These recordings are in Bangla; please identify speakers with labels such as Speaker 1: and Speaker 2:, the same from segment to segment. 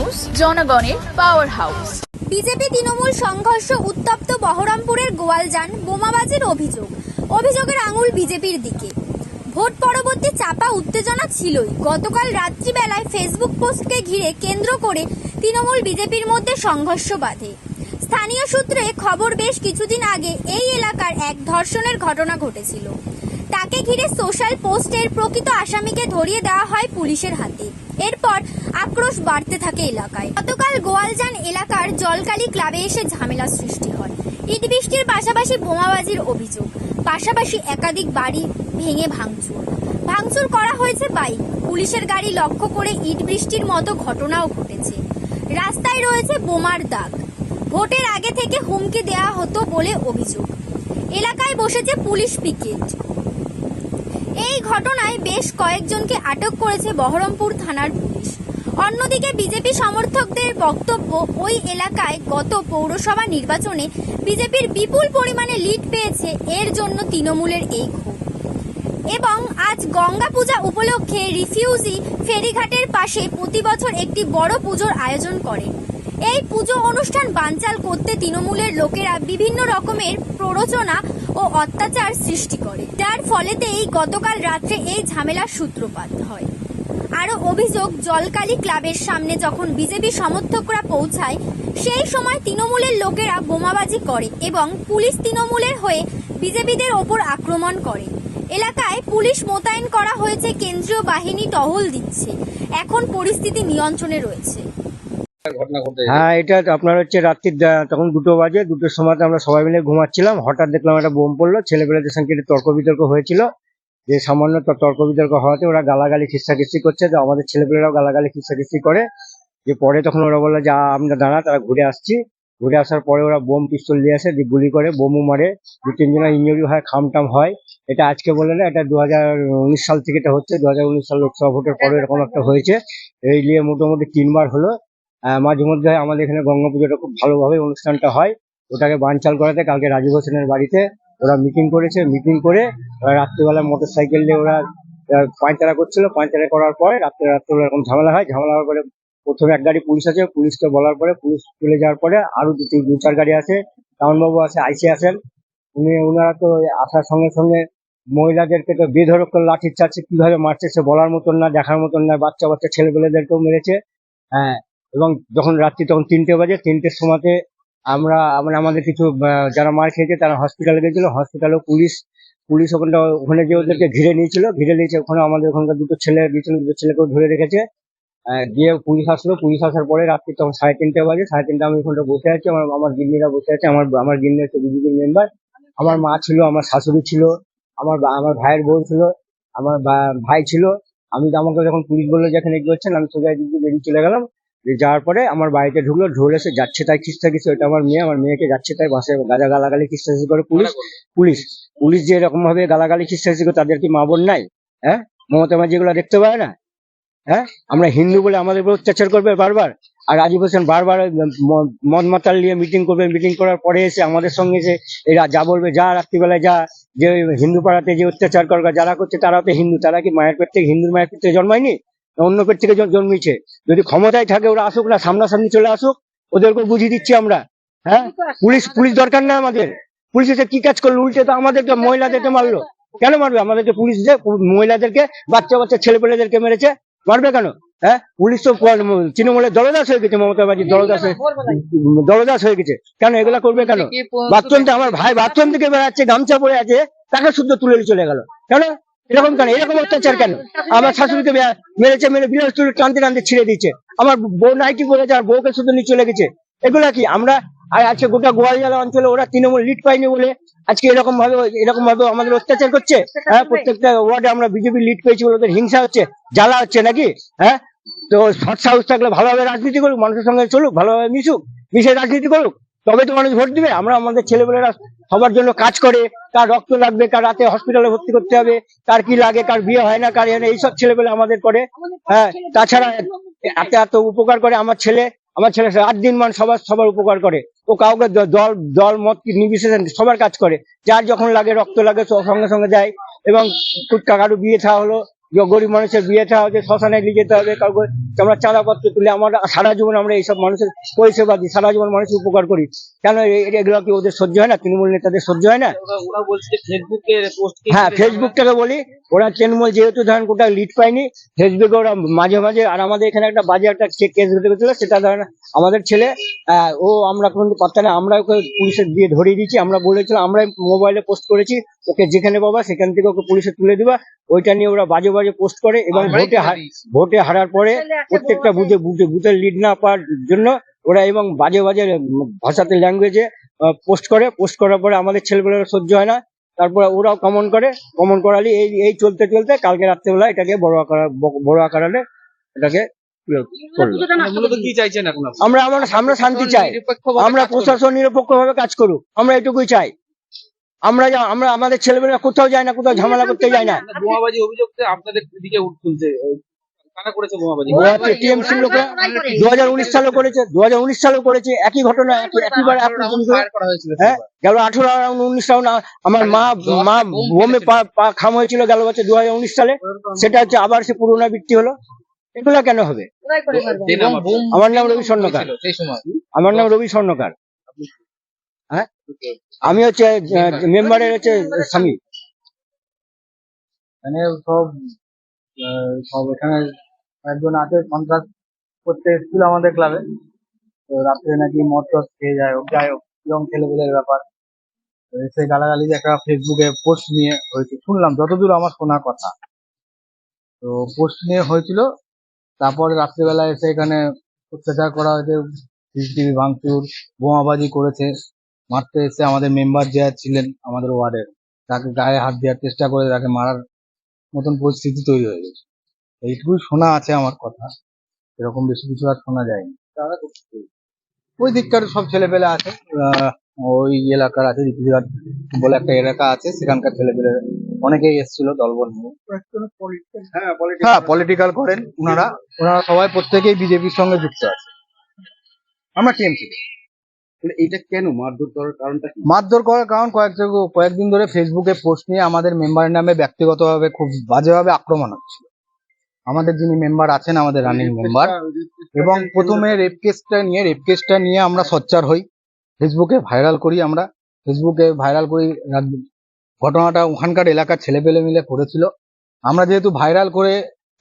Speaker 1: নিউজ, জনগণের পাওয়ার হাউস।
Speaker 2: বিজেপি তৃণমূল সংঘর্ষ উত্তপ্ত বহরমপুরের গোয়ালজান বোমাবাজির অভিযোগের আঙুল বিজেপির দিকে। ভোট পরবর্তী চাপা উত্তেজনা ছিলই। গতকাল রাত্রিবেলায় ফেসবুক পোস্টকে ঘিরে কেন্দ্র করে তৃণমূল বিজেপির মধ্যে সংঘর্ষ বাধে। স্থানীয় সূত্রে খবর, বেশ কিছুদিন আগে এই এলাকার এক ধর্ষণের ঘটনা ঘটেছিল। তাকে ঘিরে সোশ্যাল পোস্টের প্রকৃত আসামিকে ধরিয়ে দেওয়া হয় পুলিশের হাতে। এরপর আক্রোশ বাড়তে থাকে এলাকায়। গতকাল গোয়ালজান এলাকার জলকালী ক্লাবে এসে ঝামেলা সৃষ্টি হয়। ইট বৃষ্টির পাশাপাশি বোমাবাজির অভিযোগ, পাশাপাশি একাধিক বাড়ি ভেঙে ভাঙচুর করা হয়েছে বাইক, পুলিশের গাড়ি লক্ষ্য করে ইট বৃষ্টির মতো ঘটনাও ঘটেছে। রাস্তায় রয়েছে বোমার দাগ। ভোটের আগে থেকে হুমকি দেওয়া হতো বলে অভিযোগ। এলাকায় বসেছে পুলিশ পিকেট। এই ঘটনায় বেশ কয়েকজনকে আটক করেছে বহরমপুর থানার পুলিশ। অন্যদিকে বিজেপি সমর্থকদের বক্তব্য, ওই এলাকায় গত পৌরসভা নির্বাচনে বিজেপির বিপুল পরিমাণে লিড পেয়েছে, এর জন্য তৃণমূলের এই ক্ষোভ। এবং আজ গঙ্গা পূজা উপলক্ষে রিফিউজি ফেরিঘাটের পাশে প্রতি বছর একটি বড় পুজোর আয়োজন করে। এই পুজো অনুষ্ঠান বানচাল করতে তৃণমূলের লোকেরা বিভিন্ন রকমের প্ররোচনা ও অত্যাচার সৃষ্টি করে, যার ফলেতেই গতকাল রাত্রে এই ঝামেলার সূত্রপাত হয়। আরও অভিযোগ, জলকালী ক্লাবের সামনে যখন বিজেপি সমর্থকরা পৌঁছায়, সেই সময় তৃণমূলের লোকেরা বোমাবাজি করে এবং পুলিশ তৃণমূলের হয়ে বিজেপিদের ওপর আক্রমণ করে। এলাকায় পুলিশ মোতায়েন করা হয়েছে, কেন্দ্রীয় বাহিনী টহল দিচ্ছে। এখন পরিস্থিতি নিয়ন্ত্রণে রয়েছে।
Speaker 3: হ্যাঁ, এটা আপনার হচ্ছে রাত্রির তখন 2টো বাজে। 2টোর সময় আমরা সবাই মিলে ঘুমাচ্ছিলাম, হঠাৎ দেখলাম একটা বোম পড়লো। ছেলেপেলেদের সঙ্গে তর্ক বিতর্ক হয়েছিল, যে সামান্য তর্ক বিতর্ক হওয়াতে ওরা গালাগালি খিস্তাখিস্তি করছে। তো আমাদের ছেলেপেলেরাও গালাগালি খিস্তাখিস্তি করে। যে পরে তখন ওরা বললো যে আমরা দাঁড়া, তারা ঘুরে আসছি। ঘুরে আসার পরে ওরা বোম পিস্তল দিয়ে আসে, গুলি করে, বোমও মারে। 2-3 জনের ইঞ্জুরি হয়, খামটাম হয়। এটা আজকে বলে না, এটা 2019 সাল থেকে এটা হচ্ছে। 2019 সাল লোকসভা ভোটের পরে এরকম একটা হয়েছে। এই নিয়ে মোটামুটি 3বার হলো। মাঝে মধ্যে আমাদের এখানে গঙ্গা পুজোটা খুব ভালোভাবে অনুষ্ঠানটা হয়। ওটাকে বানচাল করাতে কালকে রাজীব হোসেনের বাড়িতে ওরা মিটিং করেছে। মিটিং করে রাত্রিবেলা মোটর সাইকেল নিয়ে ওরা পায়তারা করছিল। পায়তারা করার পরে রাত্রে এরকম ঝামেলা হয়। ঝামেলা হওয়ার পরে প্রথমে এক গাড়ি পুলিশ আছে, পুলিশকে বলার পরে পুলিশ চলে যাওয়ার পরে আরো 2-4 গাড়ি আছে। টাউনবাবু আছে, আইসি আছেন। ওনারা তো আসার সঙ্গে সঙ্গে মহিলাদেরকে তো বেধড়ক লাঠির চার্জে কিভাবে মারছে সে বলার মতন না, দেখার মতন না। বাচ্চা বাচ্চা ছেলেপেলেদেরকেও মেরেছে। হ্যাঁ, এবং যখন রাত্রি তখন 3টে বাজে। 3টের সময়তে আমরা আমাদের কিছু যারা মার খেয়েছে তারা হসপিটালে গেছিল। হসপিটালেও পুলিশ ওখানে যে ওদেরকে ঘিরে নিয়েছিল। ওখানে আমাদের ওখানকার 2টো ছেলে গিয়েছিল, 2টো ছেলেকেও ধরে রেখেছে। দিয়ে পুলিশ আসলো। পুলিশ আসার পরে রাত্রি তখন 3:30 বাজে। 3:30 আমি ওখানটা বসে আছি, আমার গিন্নিরা বসে আছে। আমার গিন্নি হচ্ছে বিজেপির মেম্বার। আমার মা ছিল, আমার শাশুড়ি ছিল, আমার ভাইয়ের বউ ছিল, আমার ভাই ছিল। আমাকে যখন পুলিশ বললো যে এখানে কি করছেন, আমি সোজা দিকে বেরিয়ে চলে গেলাম। যাওয়ার পরে আমার বাড়িতে ঢুকলো এসে যাচ্ছে তাই খিস্তাখিস্তি। ওটা আমার মেয়েকে যাচ্ছে তাই বাসে গালাগালি খিস্তাখিস্তি করে পুলিশ যে এরকম ভাবে গালাগালি খিস্তাখিস্তি করে, তাদের কি মা বোন নাই? হ্যাঁ, মমতা ব্যানার্জি এগুলো দেখতে পায় না? হ্যাঁ, আমরা হিন্দু বলে আমাদের উপর অত্যাচার করবে বারবার। আর রাজীব হোসেন বারবার মদ মাতাল নিয়ে মিটিং করবে। মিটিং করার পরে এসে আমাদের সঙ্গে এসে এরা যা বলবে, যা রাত্রিবেলায় যা যে হিন্দু পাড়াতে যে অত্যাচার করবে যারা করছে তারাও তো হিন্দু। তারা কি মায়ের পেট থেকে, হিন্দুর মায়ের পেট থেকে জন্মায়নি? অন্য পেট থেকে জন্মিয়েছে। যদি ক্ষমতায় থাকে ওরা আসুক না, সামনাসামনি চলে আসুক, ওদেরকে বুঝিয়ে দিচ্ছি আমরা। হ্যাঁ, পুলিশ দরকার না আমাদের। পুলিশ এসে কি কাজ করলো? উল্টে তো আমাদেরকে, মহিলাদেরকে মারলো। কেন মারবে আমাদেরকে? পুলিশ যে মহিলাদেরকে, বাচ্চা ছেলেপেলেদেরকে মেরেছে, মারবে কেন? হ্যাঁ, পুলিশ তো তৃণমূলের দলদাস হয়ে গেছে, মমতা ব্যানার্জি দলদাস হয়ে গেছে। কেন এগুলা করবে কেন? আমার ভাই বাথরুম থেকে বেড়াচ্ছে, গামছা পরে আছে, তাকে শুদ্ধ তুলে চলে গেল। কেন এরকম? কেন এরকম অত্যাচার কেন? আমার শাশুড়িকে মেরেছে, বিলাস তুলে টানতে ছিঁড়ে দিচ্ছে। আমার বউ নাইটি পরেছে, আর বউকে শুধু নিয়ে চলে গেছে। এগুলা কি আমরা আজকে গোটা গোয়ালজালা অঞ্চলে ওরা তৃণমূল লিড পাইনি বলে আজকে এরকম ভাবে আমাদের অত্যাচার করছে? হ্যাঁ, প্রত্যেকটা ওয়ার্ডে আমরা বিজেপি লিড পেয়েছি বলে ওদের হিংসা হচ্ছে, জ্বালা হচ্ছে নাকি? হ্যাঁ, তো সৎ সাহস থাকলে ভালোভাবে রাজনীতি করুক, মানুষের সঙ্গে চলুক, ভালোভাবে মিশে রাজনীতি করুক, তবে তো মানুষ ভোট দিবে। আমরা আমাদের ছেলেমেয়েরা সবার জন্য কাজ করে, কার রক্ত লাগবে, কার রাতে হসপিটালে ভর্তি করতে হবে, কার কি লাগে, কার বিয়ে হয় না, কার এইসব ছেলেমেয়ে আমাদের করে। হ্যাঁ, তাছাড়া এত উপকার করে আমার ছেলে রাত দিন সবার উপকার করে। ও কাউকে দল মত নির্বিশেষে সবার কাজ করে। যার যখন লাগে, রক্ত লাগে, সঙ্গে সঙ্গে যায়। এবং কারো বিয়ে থা হলো, গরিব মানুষের বিয়ে থা হচ্ছে, শ্মশানে নিয়ে যেতে হবে, কাউকে আমরা চাঁদাপত্র তুলে আমরা সারা জীবন আমরা এইসব মানুষের পরিষেবা দিই, সারা জীবন মানুষের উপকার করি। কেন এগুলো কি ওদের সহ্য হয় না? তৃণমূল নেতাদের সহ্য হয় না?
Speaker 4: ওরা বলছে যে ফেসবুকে পোস্ট,
Speaker 3: হ্যাঁ, ফেসবুকটাকে বলি, ওরা তৃণমূল যেহেতু ধরেন কোথাও লিড পায়নি, ফেসবুকে ওরা মাঝে মাঝে, আর আমাদের এখানে একটা বাজে একটা কেস ঘটে গেছিল, সেটা ধরেন আমাদের ছেলে, ও আমরা কোনো পাত্তা না, আমরা ওকে পুলিশের দিয়ে ধরিয়ে দিয়েছি। আমরা বলেছিলাম, আমরাই মোবাইলে পোস্ট করেছি, ওকে যেখানে পাবা সেখান থেকে ওকে পুলিশে তুলে দিবা। ওইটা নিয়ে ওরা বাজে বাজে পোস্ট করে, এবং ভোটে হারার পরে প্রত্যেকটা বুথের লিড না পাওয়ার জন্য ওরা এবং বাজে বাজে ভাষাতে ল্যাঙ্গুয়েজে পোস্ট করার পরে আমাদের ছেলেগুলোর সহ্য হয় না। তারপরে ওরাও কমন করালি এই চলতে চলতে কালকে রাত্রেবেলা এটাকে বড় আকারে এটাকে
Speaker 4: মূলত কি চাইছেন এখন আপনি?
Speaker 3: আমরা শান্তি চাই, আমরা প্রশাসন নিরপেক্ষভাবে কাজ করুক, আমরা এটুকুই চাই। আমরা আমাদের ছেলেমেয়েরা কোথাও যায় না, কোথাও ঝামেলা করতে যায় না।
Speaker 4: বোমাবাজি অভিযোগ আপনাদের দিকে তুলছে, কারা করেছে বোমাবাজি?
Speaker 3: টিএমসি লোকরা 2019 সালে করেছে, 2019 সালেও করেছে একই ঘটনা, একইবার হ্যাঁ, গেল 18-19 রাউন্ড আমার মা বোমে পা খাম হয়েছিল গেল বছর 2019 সালে। সেটা হচ্ছে আবার সে পুনরাবৃত্তি হলো। এগুলা কেন হবে? আমার নাম রবি স্বর্ণকার। হ্যাঁ, আমি হচ্ছে মেম্বারের হচ্ছে স্বামী।
Speaker 5: মানে সব এখানে একজন আছে কন্ট্রাক্ট করতে এসেছিল আমাদের ক্লাবে, তো রাত্রে নাকি মদ টদ খেয়ে যাই হোক এরকম ছেলেপেলের ব্যাপার। তো এসে গালাগালি যে একটা ফেসবুকে পোস্ট নিয়ে হয়েছে শুনলাম, যতদূর আমার শোনা কথা। তো পোস্ট নিয়ে হয়েছিল, তারপরে রাত্রিবেলা এসে এখানে অত্যাচার করা হয়েছে, সিসিটিভি ভাঙচুর, বোমাবাজি করেছে। মারতে এসে আমাদের মেম্বার যে ছিলেন আমাদের ওয়ার্ডের, তাকে গায়ে হাত দেওয়ার চেষ্টা করে তাকে মারার মতন পরিস্থিতি তৈরি হয়ে গেছে। এইটুকুই শোনা আছে আমার কথা, এরকম বেশি কিছু আর শোনা যায়নি। ওই দিককার সব ছেলেপেলে আছে, ওই এলাকার আছে, রিপিঘাট বলে একটা এলাকা আছে, সেখানকার ছেলেপেলে অনেকেই এসেছিল দলবল নিয়ে। হ্যাঁ, পলিটিক্যাল করেন ওনারা সবাই, প্রত্যেকেই বিজেপির সঙ্গে যুক্ত আছে। আমরা টিএমসি।
Speaker 4: এটা কেন মারধর করার কারণটা কি?
Speaker 5: মারধর করার কারণ কয়েকদিন ধরে ফেসবুকে পোস্ট নিয়ে আমাদের মেম্বারের নামে ব্যক্তিগতভাবে খুব বাজেভাবে আক্রমণ হচ্ছিল। আমাদের যিনি মেম্বার আছেন, আমাদের রানিং মেম্বার, এবং প্রথমে রেপ কেসটা নিয়ে আমরা সোচ্চার হই, ফেসবুকে ভাইরাল করি। ঘটনাটা ওখানকার এলাকার ছেলেপেলে মিলে করেছিল। আমরা যেহেতু ভাইরাল করে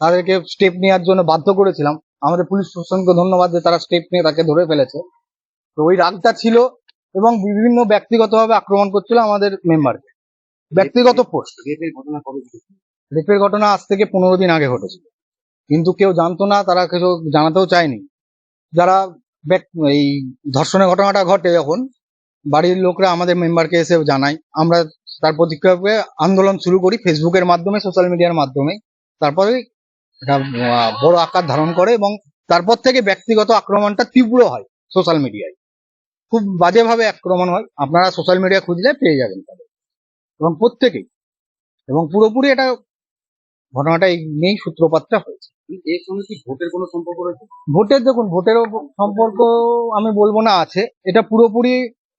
Speaker 5: তাদেরকে স্টেপ নেওয়ার জন্য বাধ্য করেছিলাম, আমাদের পুলিশ প্রশাসনকে ধন্যবাদ যে তারা স্টেপ নিয়ে তাকে ধরে ফেলেছে। তো ওই রাগটা ছিল, এবং বিভিন্ন ব্যক্তিগতভাবে আক্রমণ করছিল আমাদের মেম্বারকে। ব্যক্তিগত পোস্ট। রেপের ঘটনা আজ থেকে 15 দিন আগে ঘটেছিল, কিন্তু কেউ জানতো না, তারা কিছু জানাতেও চায়নি। যারা এই ধর্ষণের ঘটনাটা ঘটে, যখন বাড়ির লোকরা আমাদের মেম্বারকে এসে জানায়, আমরা তার প্রতিক্রিয়া আন্দোলন শুরু করি ফেসবুকের মাধ্যমে, সোশ্যাল মিডিয়ার মাধ্যমে। তারপরে এটা বড় আকার ধারণ করে, এবং তারপর থেকে ব্যক্তিগত আক্রমণটা তীব্র হয় সোশ্যাল মিডিয়ায়। খুব বাজেভাবে আক্রমণ হয়, আপনারা সোশ্যাল মিডিয়া খুঁজলে পেয়ে যাবেন তাদের, এবং প্রত্যেকেই। এবং পুরোপুরি এটা ঘটনাটা এই নিয়েই সূত্রপাতটা হয়েছে।
Speaker 4: এর সঙ্গে কি ভোটের কোনো সম্পর্ক রয়েছে?
Speaker 5: ভোটেরও সম্পর্ক আমি বলবো না আছে, এটা পুরোপুরি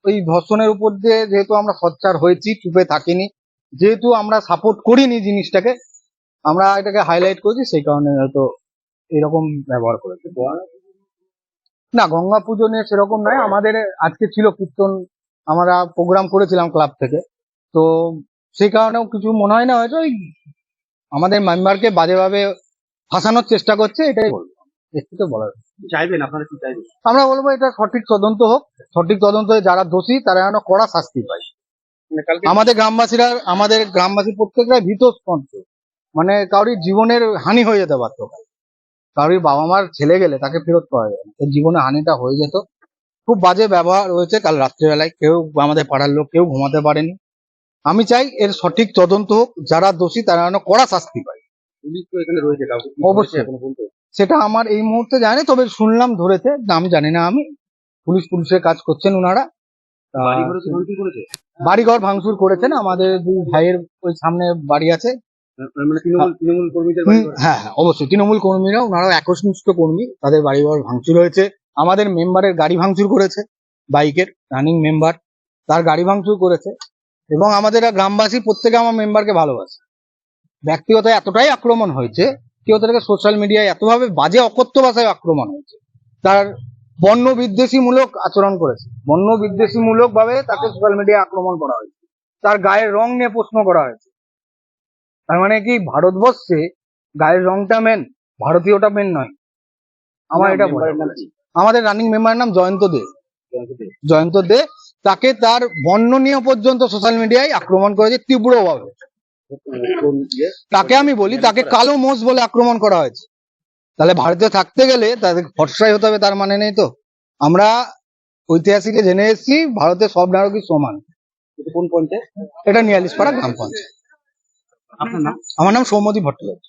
Speaker 5: ওই ধর্ষণের উপর দিয়ে, যেহেতু আমরা সোচ্চার হয়েছি, চুপে থাকিনি, যেহেতু আমরা সাপোর্ট করিনি জিনিসটাকে, আমরা এটাকে হাইলাইট করেছি, সেই কারণে হয়তো এরকম ব্যবহার করেছে। না, গঙ্গা পুজো নিয়ে সেরকম নয়। আমাদের আজকে ছিল কীর্তন, আমরা প্রোগ্রাম করেছিলাম ক্লাব থেকে, তো সেই কারণেও কিছু মনে হয় না, হয়তো ওই আমাদের মেম্বারকে বাজেভাবে ফাঁসানোর চেষ্টা করছে, এটাই বলবো। একটু তো বলার
Speaker 4: চাইবেন, আপনারা কি চাইবেন?
Speaker 5: আমরা বলবো এটা সঠিক তদন্ত হোক, সঠিক তদন্ত হয়ে যারা দোষী তারা যেন কড়া শাস্তি পায়। আমাদের গ্রামবাসী প্রত্যেকটা ভীত স্পন্দ, মানে কারোর জীবনের হানি হয়ে যেতে পারতো, কারোর বাবা মার ছেলে গেলে তাকে ফেরত পাওয়া যায় না, জীবনে হানিটা হয়ে যেত। খুব বাজে ব্যবহার হয়েছে কাল রাত্রিবেলায়, কেউ আমাদের পাড়ার লোক কেউ ঘুমাতে পারেনি। আমি চাই এর সঠিক তদন্ত হোক, যারা দোষী তারা যেন কড়া শাস্তি পায়।
Speaker 4: পুলিশ তো এখানে রয়েছে,
Speaker 5: অবশ্যই সেটা আমার এই মুহূর্তে জানি, তবে শুনলাম ধরেছে, নাম জানি না আমি। পুলিশের কাজ করছেন ওনারা। বাড়িঘর ভাঙচুর করেছেন আমাদের দুই ভাইয়ের, ওই সামনে বাড়ি আছে,
Speaker 4: মানে তৃণমূল কর্মীদের।
Speaker 5: হ্যাঁ, অবশ্যই তৃণমূল কর্মীরা, ওনারা একনিষ্ঠ কর্মী, তাদের বাড়িঘর ভাঙচুর হয়েছে। আমাদের মেম্বারের গাড়ি ভাঙচুর করেছে, বাইকের রানিং মেম্বার, তার গাড়ি ভাঙচুর করেছে। এবং আমাদের গ্রামবাসী প্রত্যেকে আমার মেম্বারকে ভালোবাসে, ব্যক্তিগত এতটাই আক্রমণ হয়েছে কি ওদেরকে সোশ্যাল মিডিয়ায় এতভাবে বাজে অকথ্য ভাষায় আক্রমণ হয়েছে, তার বর্ণ বিদ্বেষীমূলক আচরণ করেছে, বর্ণ বিদ্বেষীমূলক ভাবে তাকে সোশ্যাল মিডিয়ায় আক্রমণ করা হয়েছে, তার গায়ের রং নিয়ে প্রশ্ন করা হয়েছে। তার মানে কি ভারতবর্ষে গায়ের রংটা মেন, ভারতীয়টা মেন নয়। আমার এটা বলে, আমাদের রানিং মেম্বারের নাম জয়ন্ত দে, তাকে তার বর্ণ নিয়ে পর্যন্ত সোশ্যাল মিডিয়ায় আক্রমণ করেছে তীব্রভাবে। তাকে আমি বলি তাকে কালো মোষ বলে আক্রমণ করা হয়েছে। তাহলে ভারতে থাকতে গেলে তাদের ফর্সাই হতে হবে তার মানে নেই তো। আমরা ঐতিহাসিকে জেনে এসেছি ভারতে সব নাগরিক সমান।
Speaker 4: কোন পঞ্চায়েত?
Speaker 5: এটা নিয়ালিশপাড়া গ্রাম পঞ্চায়েত।
Speaker 4: আপনার নাম?
Speaker 5: আমার নাম সৌম্যদীপ ভট্টাচার্য।